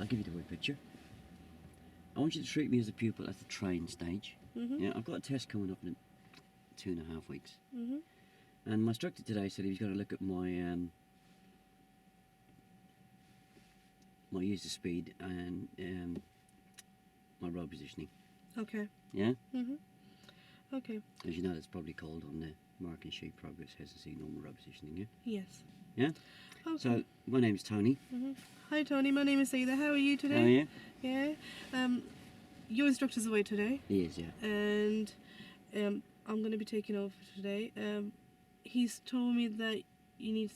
I'll give you the word picture. I want you to treat me as a pupil at the train stage. Yeah, I've got a test coming up in 2.5 weeks. And my instructor today said he was going to look at my my use of speed and my road positioning. Okay. Yeah? Okay. As you know, that's probably called on the marking sheet progress, hesitancy, normal road positioning, yeah? Yes. Yeah? Okay. So, my name's Tony. Hi Tony, my name is Syeda. How are you today? How are you? Yeah. Your instructor's away today. He is, yeah. And I'm going to be taking over today. He's told me that you need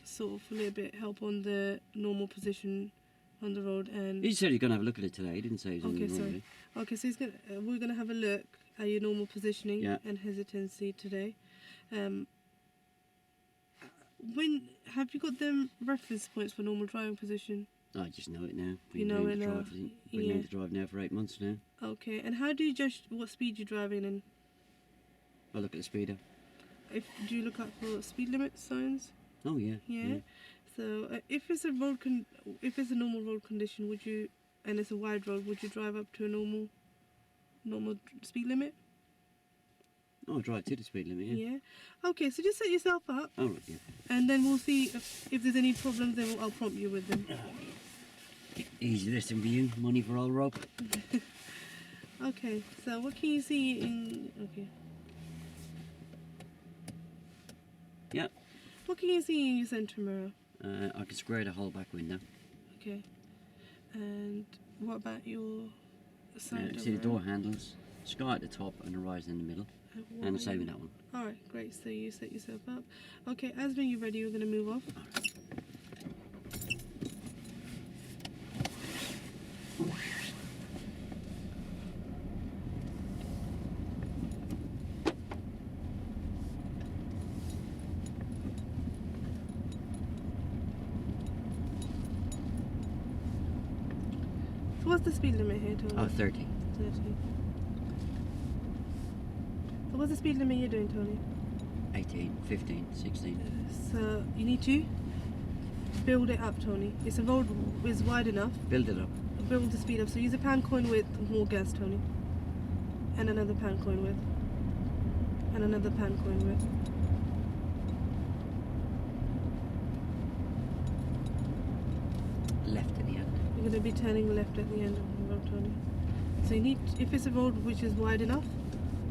sort of a little bit help on the normal position on the road. And He said he's going to have a look at it today. He didn't say he was on the road. sorry. Okay, so we're going to have a look at your normal positioning and hesitancy today. When have you got them reference points for normal driving position? I just know it now. You know it now. Been learning to drive now for 8 months now. Okay, and how do you judge what speed you're driving in? I look at the speeder. Do you look out for speed limit signs? Oh yeah. Yeah. So if it's a normal road condition, would you, and it's a wide road, would you drive up to a normal speed limit? Oh, I drive to the speed limit. Yeah. Okay, so just set yourself up. Oh, right, yeah. And then we'll see if there's any problems. Then I'll prompt you with them. Easy listen for you. Money for old rope. Okay. So what can you see in? Okay. Yep. What can you see in your centre mirror? I can square the whole back window. Okay. And what about your side See the door handles, sky at the top and a rise in the middle. And the same with that one. Alright, great. So you set yourself up. Okay, as when you're ready, we're going to move off. So what's the speed limit here, Tony? Oh, 30. 30. So what's the speed limit you're doing, Tony? 18, 15, 16. So you need to build it up, Tony. If the road is wide enough, Build it up. build the speed up. So use a pound coin with more gas, Tony. And another pound coin with. And another pound coin with. Left at the end. You're going to be turning left at the end of the road, Tony. So you need, if it's a road which is wide enough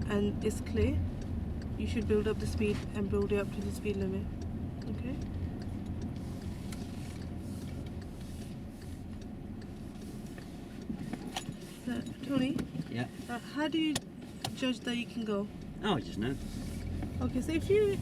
and it's clear, you should build up the speed and build it up to the speed limit. Okay? So, Tony? Yeah. How do you judge that you can go? Oh, I just know. Okay, so if you,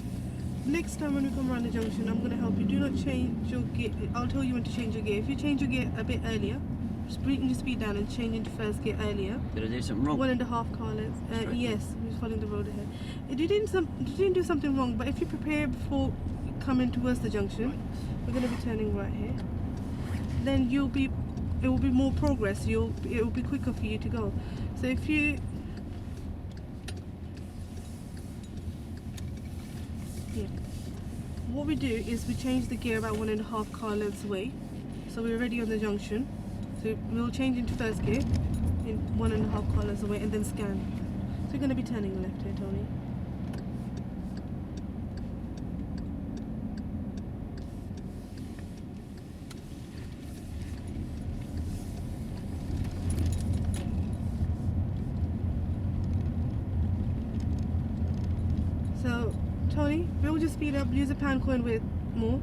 next time when we come around the junction, I'm going to help you. Do not change your gear. I'll tell you when to change your gear. If you change your gear a bit earlier, just bring your speed down and change into first gear earlier. Did I do something wrong? 1.5 car lengths. Right. Yes, we're following the road ahead. You didn't do something wrong, but if you prepare before coming towards the junction, we're going to be turning right here. Then it will be more progress. It will be quicker for you to go. So if you what we do is we change the gear about 1.5 car lengths away. So we're ready on the junction. So we'll change into first gear in 1.5 car lengths away and then scan. So we're going to be turning left here, Tony. So, Tony, build your speed up, use a pound coin with more,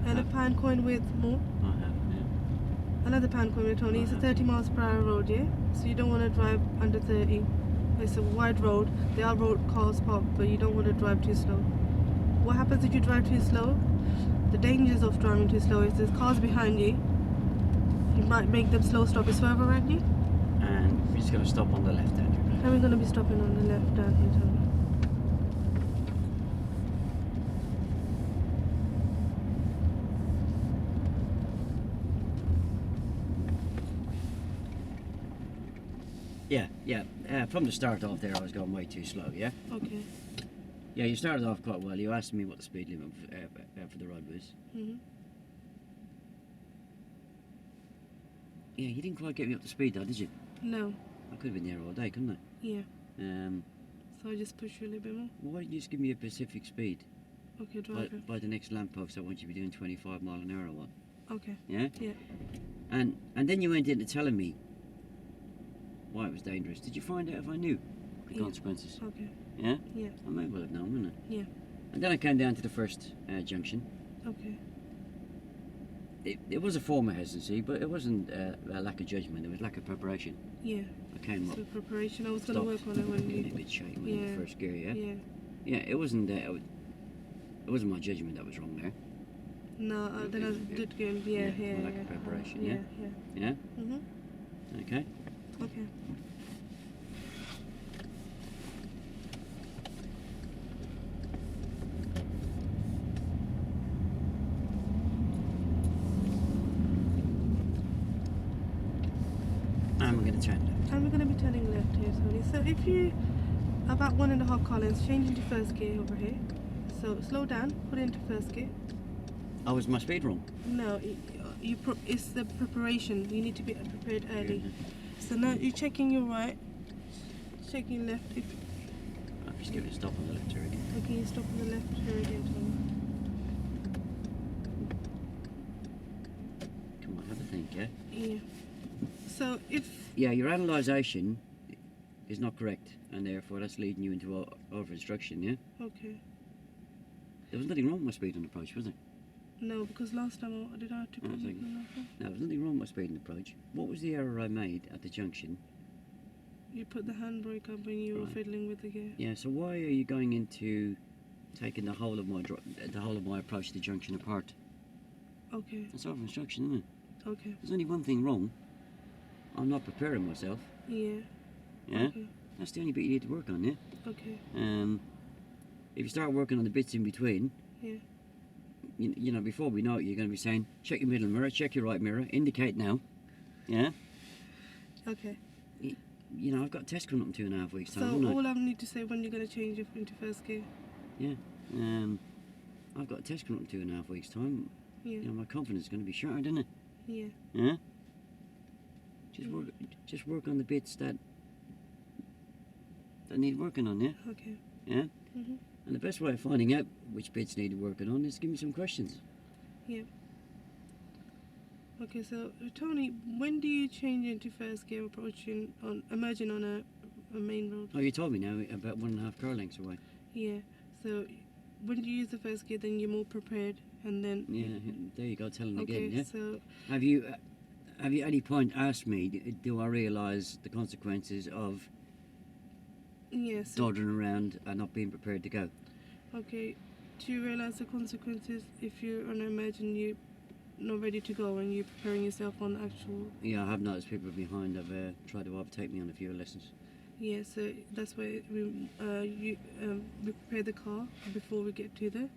and a pound coin with more. I have, yeah. Another pound coin with Tony. It's a 30 miles per hour road, yeah? So you don't want to drive under 30. It's a wide road. There are road cars parked, but you don't want to drive too slow. What happens if you drive too slow? The dangers of driving too slow is there's cars behind you. You might make them slow stop. It's further around you. And we're just going to stop on the left hand. And we're going to be stopping on the left down here, Tony. Yeah. From the start off there, I was going way too slow, yeah? Okay. Yeah, you started off quite well. You asked me what the speed limit for the road was. Yeah, you didn't quite get me up to speed though, did you? No. I could have been there all day, couldn't I? Yeah. Um, So I just push you a little bit more. why didn't you just give me a specific speed? Okay, drive it. By the next lamppost, I want you to be doing 25 mile an hour or what? Okay. Yeah? Yeah. And then you went into telling me why it was dangerous. Did you find out if I knew the consequences? Okay. Yeah? Yeah. I may well have known, wouldn't I? Yeah. And then I came down to the first junction. Okay. It was a form of hesitancy, but it wasn't a lack of judgment. It was lack of preparation. Yeah. I came up. So preparation. I was going to work on it when Getting a you. bit shaky when in the first gear, yeah? Yeah. Yeah, it wasn't my judgment that was wrong there. No, then I did go. Yeah. Lack of preparation, Yeah. Yeah? Mhm. Okay. Okay. And we're going to turn left. And we're going to be turning left here, Tony. So if you about 1.5 car lengths, change into first gear over here. So slow down, put it into first gear. Oh, was my speed wrong? No, it's the preparation. You need to be prepared early. So now you're checking your right, checking left. I'll just give it a stop on the left here again. Okay, you stop on the left here again, Tony. Come on, have a think, yeah? Yeah. So if Yeah, your analysation is not correct, and therefore that's leading you into over-instruction, yeah? okay. There was nothing wrong with my speed and approach, was there? No, because last time I did I have to put I think- something like that? No, there was nothing wrong with my speed and approach. What was the error I made at the junction? You put the handbrake up when you were Right. fiddling with the gear. Yeah, so why are you going into taking the whole of my approach to the junction apart? Okay. That's over-instruction, isn't it? Okay. There's only one thing wrong. I'm not preparing myself, Yeah. yeah? Okay. That's the only bit you need to work on, yeah? Okay. If you start working on the bits in between, Yeah. you know, before we know it, you're going to be saying, check your middle mirror, check your right mirror, indicate now, yeah? Okay. You know, I've got a test coming up in 2.5 weeks' time, So haven't I? all I need to say when you're going to change it into first gear. Yeah. I've got a test coming up in 2.5 weeks' time. Yeah. You know, my confidence is going to be shattered, isn't it? Yeah. Yeah? Just work on the bits that need working on, yeah? Okay. Yeah? Mhm. And the best way of finding out which bits need working on is give me some questions. Yeah. Okay. So Tony, when do you change into first gear approaching on emerging on a main road? Oh, you told me now, about 1.5 car lengths away. Yeah. So when you use the first gear, then you're more prepared, and then. Yeah, there you go, telling Okay. again, yeah? So Have you at any point asked me, do I realise the consequences of yes. dodging around and not being prepared to go? Okay. Do you realise the consequences if you're on emerging, you're not ready to go, and you're preparing yourself on actual? Yeah, I have noticed people behind have tried to overtake me on a few lessons. Yeah, so that's why we prepare the car before we get to the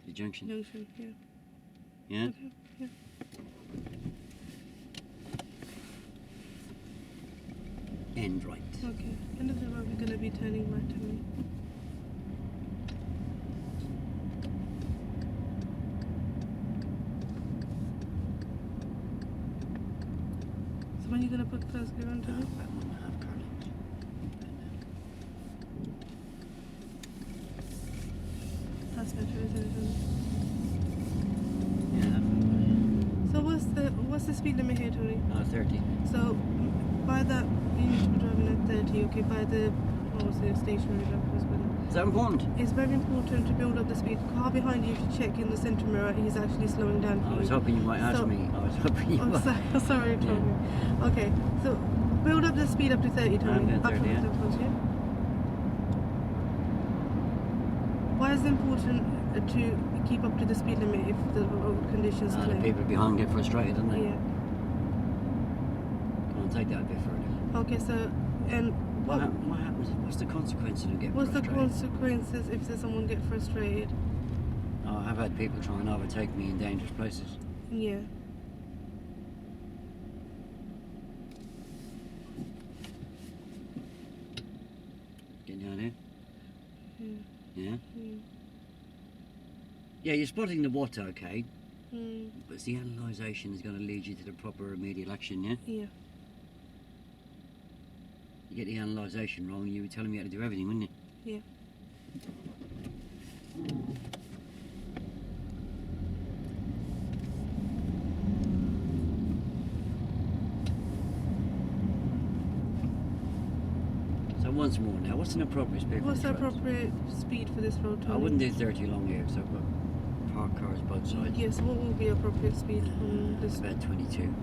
The junction. junction. Yeah. Yeah? Okay. Yeah. End right. Okay. End of the road, we're gonna be turning right to me. So when are you gonna put first gear on to me? About 1.5 car lengths. That's better, isn't it? Yeah, that's So what's the speed limit here, Tony? 30. So by that you need to be driving at 30. Okay, by the stationary level. Is that important? It's very important to build up the speed. The car behind you, if you check in the centre mirror, he's actually slowing down for I you. was hoping you might ask So- me. I was hoping you might. Sorry, Tony. Okay, so build up the speed up to 30, Tony. I'm doing Up to 30, yeah. the approach, yeah? Why is it important to keep up to the speed limit if the road conditions The clear? people behind get frustrated, don't they? Yeah. Come on, take that a bit further. Okay, so and What happens? What's the consequence of getting what's the frustrated? consequences if there's someone get frustrated? Oh, I've had people try and overtake me in dangerous places. Yeah. Getting down here. Yeah. Yeah? Yeah. Yeah, you're spotting the what, okay. But it's the analysation is going to lead you to the proper remedial action, yeah? Yeah. You get the analysation wrong, you were telling me how to do everything, wouldn't you? Yeah. So once more now, what's an appropriate speed for What's this the road? appropriate speed for this road, Tony? I wouldn't do 30 along here, so I've got parked cars both sides. Yes, what will be appropriate speed on this? About 22.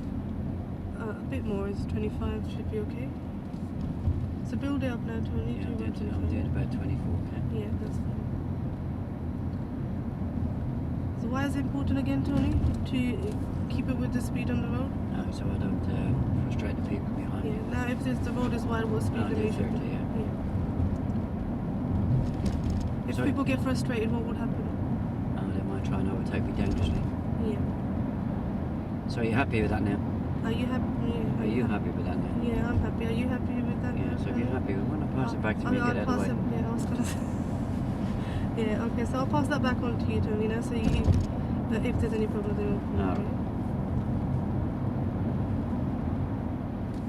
A bit more, is 25 should be okay. So build it up now, Tony. Yeah, to I'm doing about 24, okay? Yeah, that's fine. So why is it important again, Tony, to keep it with the speed on the road? No, so I don't frustrate the people behind Yeah. me. Now, if the road is wide, what speed No, I do limit should 30, be? yeah. If So- people get frustrated, what would happen? They might try and overtake me dangerously. Yeah. So are you happy with that now? Are you happy? Yeah. Are you happy with that now? Yeah, I'm happy. Are you happy with that? Yeah, so if you're happy, why not pass it back to me and I'll get out of the pass way? it. Yeah, I was gonna say. Yeah. Okay. So I'll pass that back on to you, Tony. Now, so you, if there's any problems, then we'll. Alright.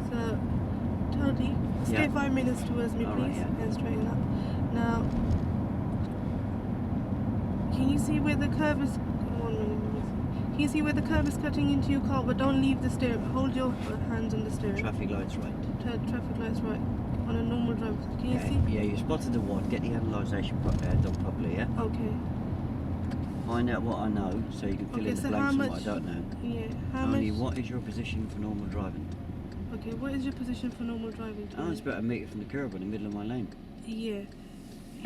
So, Tony, stay Yeah. 5 minutes towards me, Alright, please, yeah. and straighten up. Now, can you see where the curve is? 1 minute. Can you see where the curve is cutting into your car? But don't leave the steering. Hold your hands on the steering. Traffic lights right. Traffic lights right. On a normal drive. Can you see? Yeah, you spotted the one. Get the analysation done properly, yeah? Okay. Find out what I know so you can fill Okay, in the so blanks how on much? what I don't know. Yeah. How Tony, much? what is your position for normal driving? Okay. What is your position for normal driving? Oh, Tony? it's about a metre from the curb in the middle of my lane. Yeah.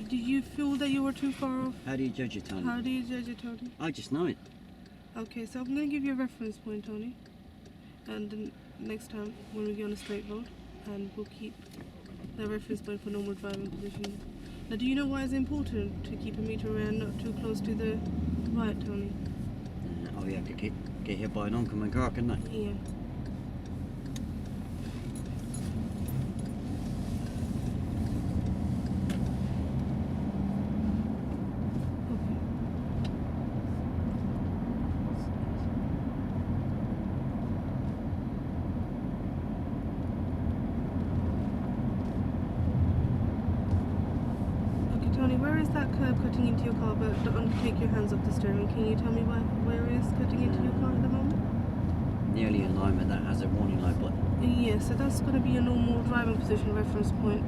Did you feel that you were too far off? How do you judge it, Tony? How do you judge it, Tony? I just know it. Okay, so I'm going to give you a reference point, Tony. And then next time when we get on a straight road, and we'll keep the reference point for normal driving position. Now, do you know why it's important to keep a meter away and not too close to the right, Tony? Oh yeah, I could get hit by an oncoming car, couldn't I? Yeah. Okay, Tony, where is that curb cutting into your car? But don't take your hands off the steering. Can you tell me where it is cutting into your car at the moment? Nearly in line with that hazard warning light, but Yeah, so that's going to be your normal driving position reference point.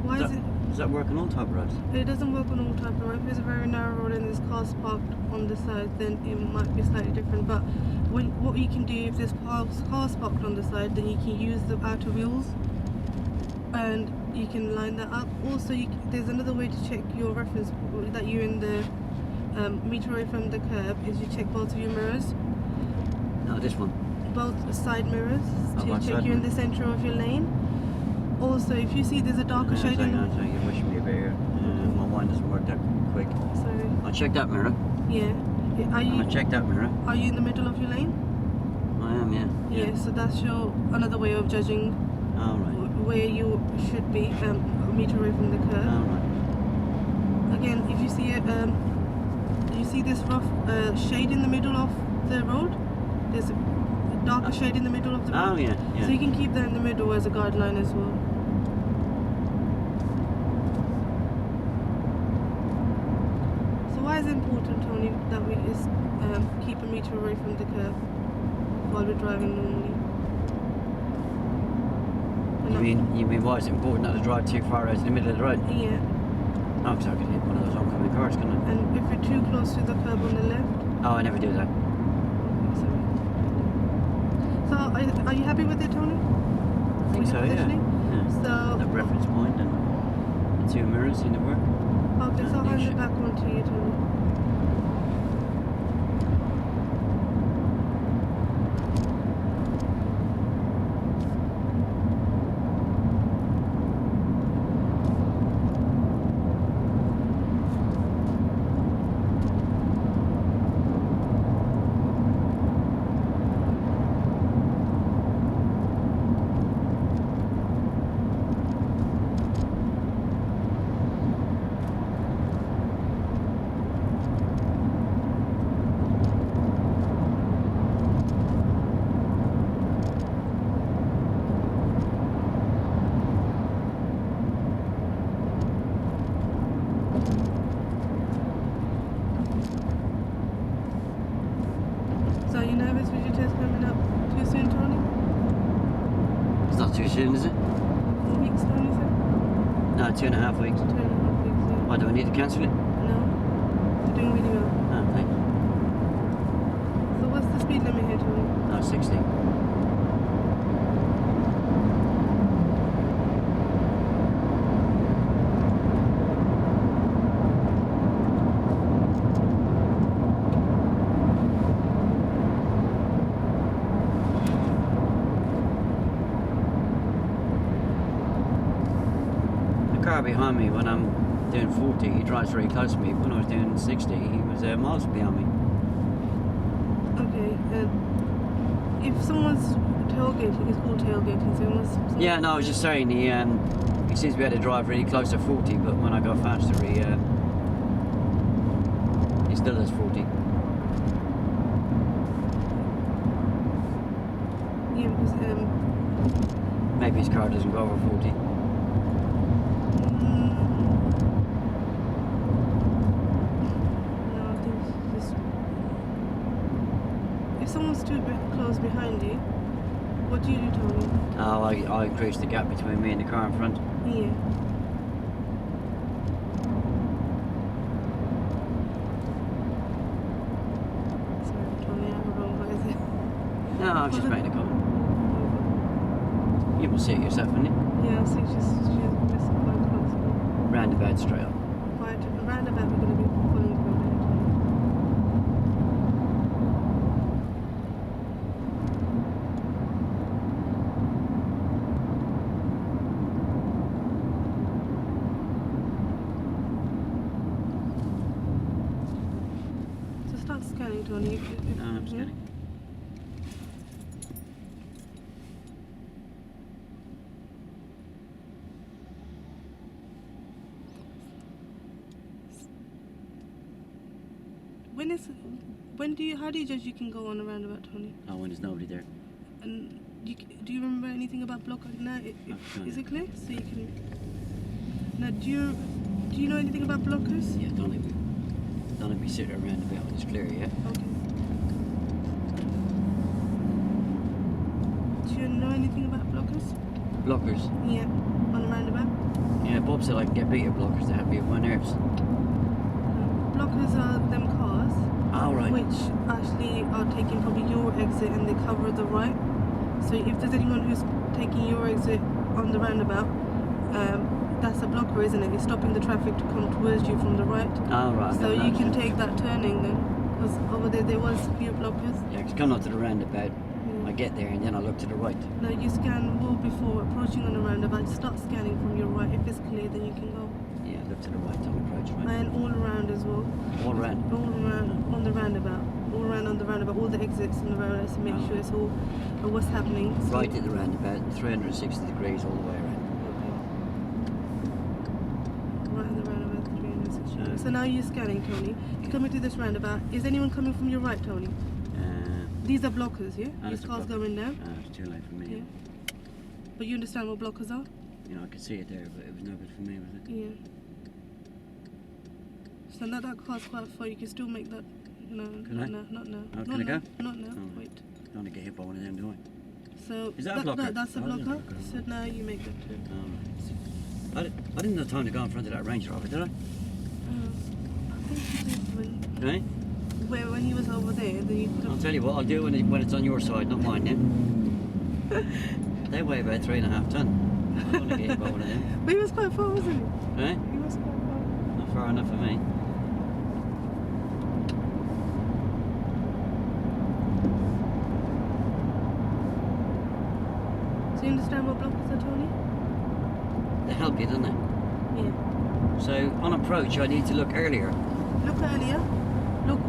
Why is it? does that work on all type of roads? It doesn't work on all type of road. If it's a very narrow road and there's cars parked on the side, then it might be slightly different. But what you can do, if there's cars parked on the side, then you can use the outer wheels and you can line that up. Also, there's another way to check your reference that you're in the meter away from the curb is you check both of your mirrors, No, this one. both side mirrors, Oh, to what check side you're in mirror? the center of your lane. Also, if you see there's a darker shade in Hang on, you're pushing me a bit here. My wine doesn't work that quick. Sorry. I'll check that mirror. Yeah. Are you I'll check that mirror. are you in the middle of your lane? I am, yeah. Yeah. So that's your another way of judging Alright. where you should be a meter away from the curb. Alright. Again, if you see it, you see this rough shade in the middle of the road. There's a darker shade in the middle of the road. Oh, yeah, So you yeah. can keep that in the middle as a guideline as well. So why is it important, Tony, that we keep a meter away from the curb while we're driving normally? You mean why is it important not to drive too far out in the middle of the road? Yeah. Oh, because I could hit one of those oncoming cars, couldn't I? And if you're too close to the curb on the left. Oh, I never do that. Sorry. So are you happy with it, Tony? I think With so, your yeah. positioning? Yeah. So That reference point and the two mirrors seem to work. okay, so I'll hand it back on to you, Tony. nervous with your test coming up too soon, Tony? It's not too soon, is it? 4 weeks, Tony said? No, 2.5 weeks. 2.5 weeks, yeah. Why, do I need to cancel it? No. You're doing really well. Oh, thanks. So what's the speed limit here, Tony? No, 60. The car behind me, when I'm doing 40, he drives very close to me. When I was doing 60, he was miles behind me. Okay, if someone's tailgating, it's called tailgating, someone... Yeah, no, I was just saying, he seems to be able to drive really close to 40, but when I go faster, he still does 40. Yeah, because, Maybe his car doesn't go over 40. no, I think it's just... If someone's too close behind you, what do you do, Tony? Oh, I increase the gap between me and the car in front. Yeah. Sorry, Tony, I have a wrong, what is it? No, I was just making a comment. You will see it yourself, won't you? Yeah, I think she's just quite close. Roundabout straight up. Quite roundabout, we're going to be pulling through there. So start scanning, Tony. No, I'm scanning. How do you judge you can go on a roundabout, Tony? Oh, when there's nobody there. And do you remember anything about blockers? No, is it clear? So you can. Now, do you know anything about blockers? Yeah, don't let me sit around about when it's clear, yeah? Okay. Do you know anything about blockers? Blockers. Yeah, on a roundabout. Yeah, Bob said I can get bigger blockers to help me with my nerves. Blockers are them cars. Oh, right. Which actually are taking probably your exit and they cover the right. So if there's anyone who's taking your exit on the roundabout, that's a blocker, isn't it? It's stopping the traffic to come towards you from the right. Oh, right. So you can take that turning then, because over there was a few blockers. Yeah, because coming up to the roundabout, I get there and then I look to the right. No, you scan well before approaching on the roundabout. Start scanning from your right. If it's clear, then you can go. Yeah, look to the right on approach, right? And all around as well. All around? All around on the roundabout. All around on the roundabout. All the exits on the roundabout to make sure it's all what's happening. So right at the roundabout, 360 degrees all the way around. Right in the roundabout, 360 degrees. So now you're scanning, Tony. You're coming to this roundabout. Is anyone coming from your right, Tony? These are blockers, yeah? These cars going down? It's too late for me. Yeah. But you understand what blockers are? You know, I could see it there, but it was no good for me, was it? Yeah. So now that car's quite far, you can still make that. No, Can I? not now, not now. Oh, not can I now, go? Not now, Oh. wait. Don't want to get hit by one of them, do I? So Is that a blocker? that's a Oh, blocker. that's a blocker. So now you make that turn. I didn't have time to go in front of that Range Rover, did I? I think you did Right? when he was over there, then you could I'll have. tell you what, I'll do it when it's on your side, not mine then. They weigh about 3.5 ton. I don't want to get hit by one of them. But he was quite far, wasn't he? Right? He was quite far. Not far enough for me. So you understand what blockers are, Tony? They help you, don't they? Yeah. So on approach, I need to look earlier. Look earlier. Look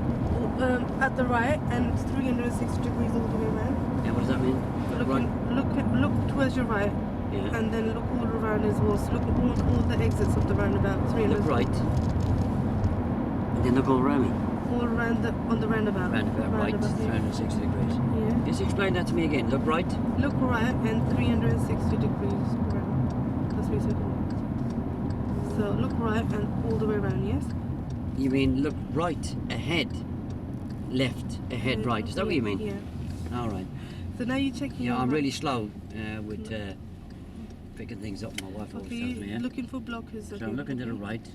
at the right and 360 degrees all the way around. Yeah, what does that mean? Look towards your right. Yeah. And then look all around as well. So look at all the exits of the roundabout. Look right. And then look all around me. All around on the roundabout. Roundabout right, yeah. 360 degrees. Yeah. Just explain that to me again. Look right. Look right and 360 degrees around. That's what you said. So look right and all the way around, yes? You mean look right ahead? left, ahead, right. Is that what you mean? Yeah. All right. So now you're checking. Yeah, your I'm right. really slow with picking things up. My wife always Okay, tells me. Yeah? looking for blockers. So I'm looking to the right.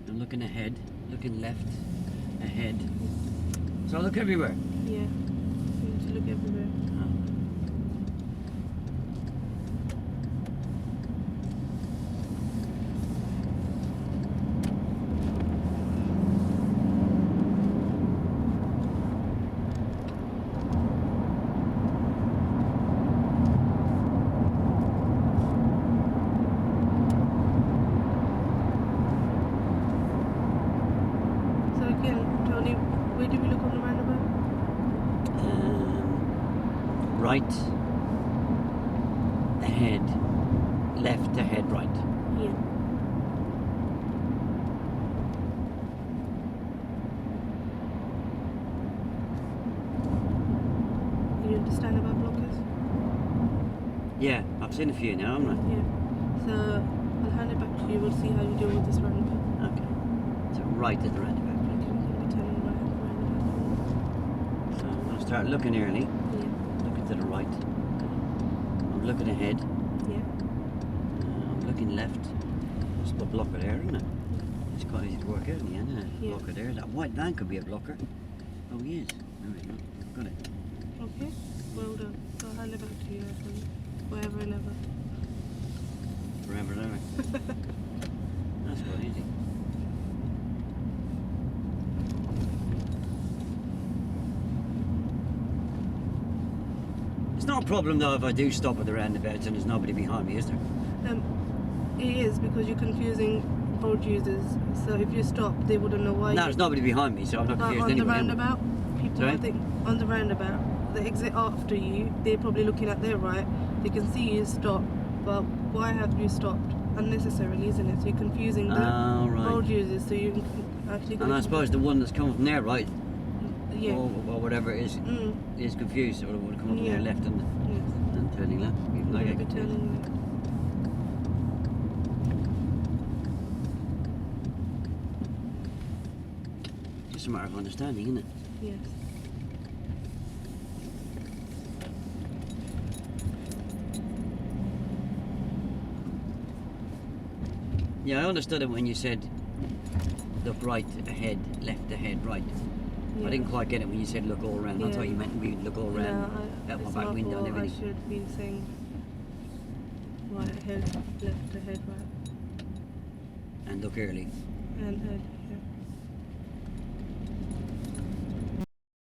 I'm looking ahead. Looking left, ahead. So I look everywhere. Yeah. You need to look everywhere. So again, Tony, where do we look on the roundabout? Right, ahead, left, ahead, right. Yeah. You understand about blockers? Yeah, I've seen a few now, haven't I? Yeah. So I'll hand it back to you. We'll see how you deal with this roundabout. Okay. So right at the roundabout. Okay, we're going to be turning right at the roundabout. So I'm going to start looking early, Yeah. looking to the right. I'm looking ahead. Yeah. I'm looking left. That's a blocker there, isn't it? It's quite easy to work out in the end, isn't it? Yeah. Blocker there. That white van could be a blocker. Oh, he is. There we go. Got it. Okay. Well done. So I'll hand it back to you. Forever and ever. Forever and ever. That's quite easy. It's not a problem though if I do stop at the roundabouts and there's nobody behind me, is there? It is because you're confusing road users. So if you stop, they wouldn't know why. No, you there's nobody behind me, so I'm not But confused on the anyway. roundabout, people Sorry? think on the roundabout, the exit after you, they're probably looking at their right. They can see you stop, but why have you stopped unnecessarily, isn't it? So you're confusing the Oh, right. road users. So you actually. And I suppose the one that's coming from there, right, Yeah. or whatever it is confused, or would come up from Yeah. there left and Yes. turning left. Even You're I gonna get be confused. turning left. Just a matter of understanding, isn't it? Yes. Yeah, I understood it when you said look right ahead, left ahead, right. Yeah. I didn't quite get it when you said look all around. I Yeah. thought you meant we look all No, around out my it's back my window and fault. I everything. should be saying right ahead, left ahead, right, And look early. and head.